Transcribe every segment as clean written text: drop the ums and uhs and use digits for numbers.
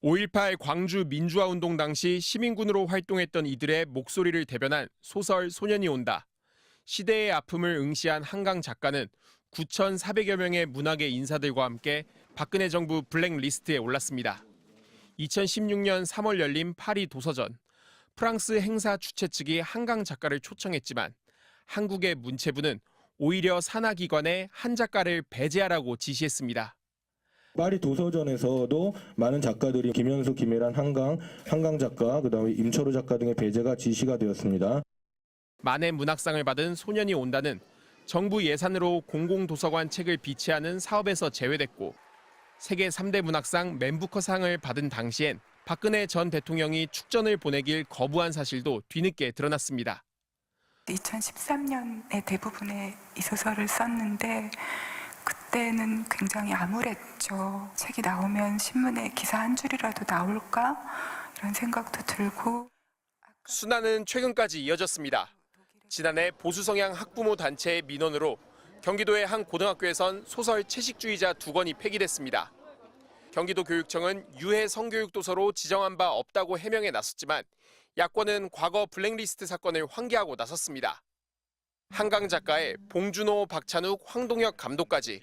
5.18 광주 민주화운동 당시 시민군으로 활동했던 이들의 목소리를 대변한 소설 소년이 온다. 시대의 아픔을 응시한 한강 작가는 9,400여 명의 문학의 인사들과 함께 박근혜 정부 블랙리스트에 올랐습니다. 2016년 3월 열린 파리 도서전. 프랑스 행사 주최 측이 한강 작가를 초청했지만 한국의 문체부는 오히려 산하기관에 한 작가를 배제하라고 지시했습니다. 파리 도서전에서도 많은 작가들이 김현수, 김혜란, 한강 작가, 그다음에 임철우 작가 등의 배제가 지시가 되었습니다. 만해 문학상을 받은 소년이 온다는 정부 예산으로 공공도서관 책을 비치하는 사업에서 제외됐고 세계 3대 문학상 맨부커상을 받은 당시엔 박근혜 전 대통령이 축전을 보내길 거부한 사실도 뒤늦게 드러났습니다. 2013년에 대부분의 이 소설을 썼는데 그때는 굉장히 암울했죠. 책이 나오면 신문에 기사 한 줄이라도 나올까? 이런 생각도 들고. 순환은 최근까지 이어졌습니다. 지난해 보수 성향 학부모 단체의 민원으로 경기도의 한 고등학교에선 소설 채식주의자 2권이 폐기됐습니다. 경기도 교육청은 유해 성교육 도서로 지정한 바 없다고 해명에 나섰지만 야권은 과거 블랙리스트 사건을 환기하고 나섰습니다. 한강 작가의 봉준호, 박찬욱, 황동혁 감독까지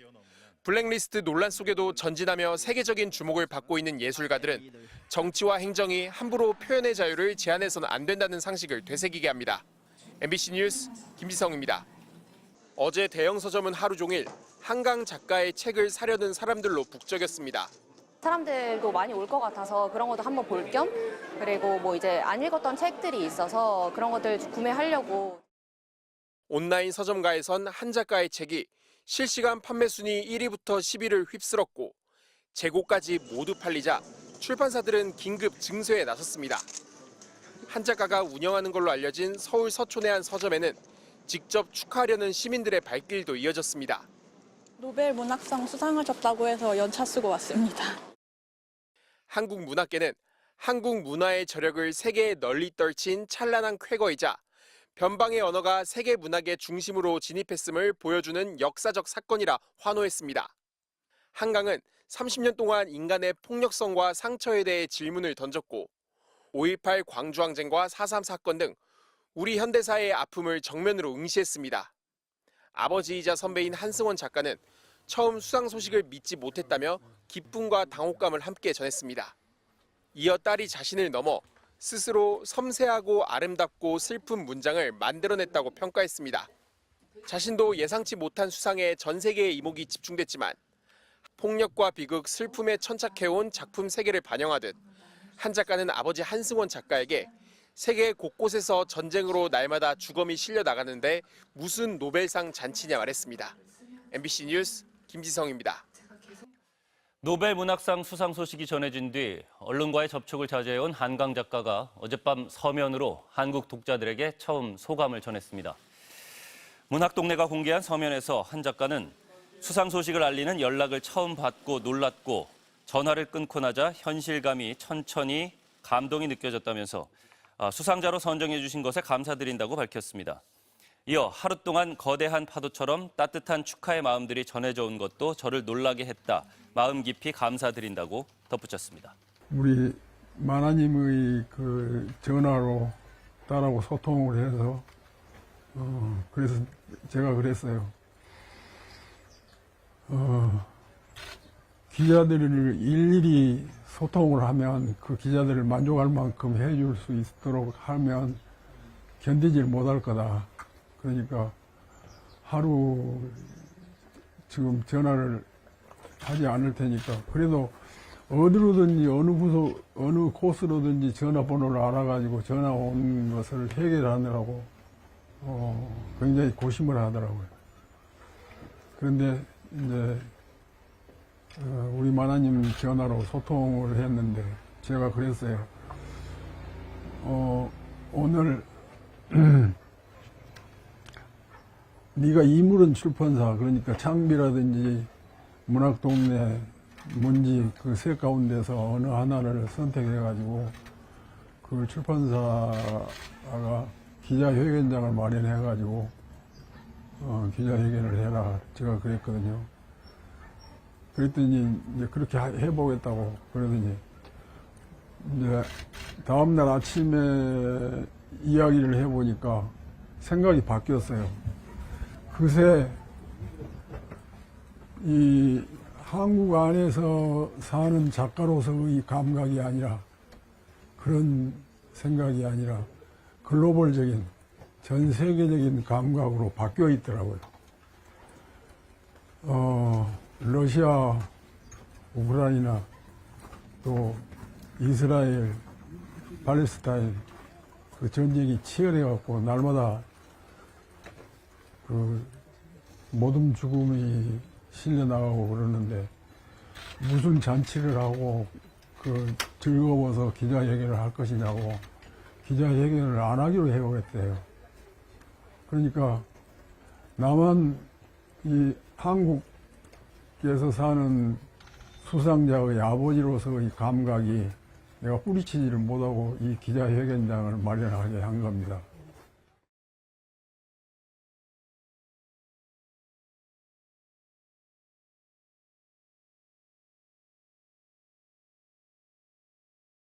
블랙리스트 논란 속에도 전진하며 세계적인 주목을 받고 있는 예술가들은 정치와 행정이 함부로 표현의 자유를 제한해서는 안 된다는 상식을 되새기게 합니다. MBC 뉴스 김지성입니다. 어제 대형 서점은 하루 종일 한강 작가의 책을 사려는 사람들로 북적였습니다. 사람들도 많이 올 것 같아서 그런 것도 한번 볼 겸, 그리고 뭐 이제 안 읽었던 책들이 있어서 그런 것들 구매하려고. 온라인 서점가에선 한 작가의 책이 실시간 판매 순위 1위부터 10위를 휩쓸었고 재고까지 모두 팔리자 출판사들은 긴급 증쇄에 나섰습니다. 한 작가가 운영하는 걸로 알려진 서울 서촌의 한 서점에는 직접 축하하려는 시민들의 발길도 이어졌습니다. 노벨 문학상 수상하셨다고 해서 연차 쓰고 왔습니다. 한국 문학계는 한국 문화의 저력을 세계에 널리 떨친 찬란한 쾌거이자 변방의 언어가 세계 문학의 중심으로 진입했음을 보여주는 역사적 사건이라 환호했습니다. 한강은 30년 동안 인간의 폭력성과 상처에 대해 질문을 던졌고 5.18 광주항쟁과 4.3 사건 등 우리 현대사의 아픔을 정면으로 응시했습니다. 아버지이자 선배인 한승원 작가는 처음 수상 소식을 믿지 못했다며 기쁨과 당혹감을 함께 전했습니다. 이어 딸이 자신을 넘어 스스로 섬세하고 아름답고 슬픈 문장을 만들어냈다고 평가했습니다. 자신도 예상치 못한 수상에 전 세계의 이목이 집중됐지만 폭력과 비극, 슬픔에 천착해온 작품 세계를 반영하듯 한 작가는 아버지 한승원 작가에게 세계 곳곳에서 전쟁으로 날마다 주검이 실려 나가는데 무슨 노벨상 잔치냐 말했습니다. MBC 뉴스 김지성입니다. 노벨 문학상 수상 소식이 전해진 뒤 언론과의 접촉을 자제해온 한강 작가가 어젯밤 서면으로 한국 독자들에게 처음 소감을 전했습니다. 문학동네가 공개한 서면에서 한 작가는 수상 소식을 알리는 연락을 처음 받고 놀랐고 전화를 끊고 나자 현실감이 천천히 감동이 느껴졌다면서 수상자로 선정해 주신 것에 감사드린다고 밝혔습니다. 이어 하루 동안 거대한 파도처럼 따뜻한 축하의 마음들이 전해져 온 것도 저를 놀라게 했다. 마음 깊이 감사드린다고 덧붙였습니다. 우리 만화님의 그 전화로 딸하고 소통을 해서 그래서 제가 그랬어요. 기자들을 일일이 소통을 하면 그 기자들을 만족할 만큼 해줄 수 있도록 하면 견디질 못할 거다. 그러니까 하루 지금 전화를 하지 않을 테니까 그래도 어디로든지 어느 코스로든지 전화번호를 알아가지고 전화 온 것을 해결하느라고 굉장히 고심을 하더라고요. 그런데 이제 우리 만화님 전화로 소통을 했는데 제가 그랬어요. 오늘 네가 이물은 출판사 그러니까 창비라든지 문학동네 문지 그 세 가운데서 어느 하나를 선택해가지고 그 출판사가 기자회견장을 마련해가지고 기자회견을 해라 제가 그랬거든요. 그랬더니 이제 그렇게 해보겠다고 그러더니 이제 다음날 아침에 이야기를 해보니까 생각이 바뀌었어요. 그새 이 한국 안에서 사는 작가로서의 감각이 아니라 그런 생각이 아니라 글로벌적인 전 세계적인 감각으로 바뀌어 있더라고요. 러시아, 우크라이나, 또 이스라엘, 팔레스타인 그 전쟁이 치열해갖고 날마다 그 모든 죽음이 실려나가고 그러는데 무슨 잔치를 하고 그 즐거워서 기자회견을 할 것이냐고 기자회견을 안 하기로 해오겠대요. 그러니까 나만 이 한국에서 사는 수상자의 아버지로서의 감각이 내가 뿌리치지를 못하고 이 기자회견장을 마련하게 한 겁니다.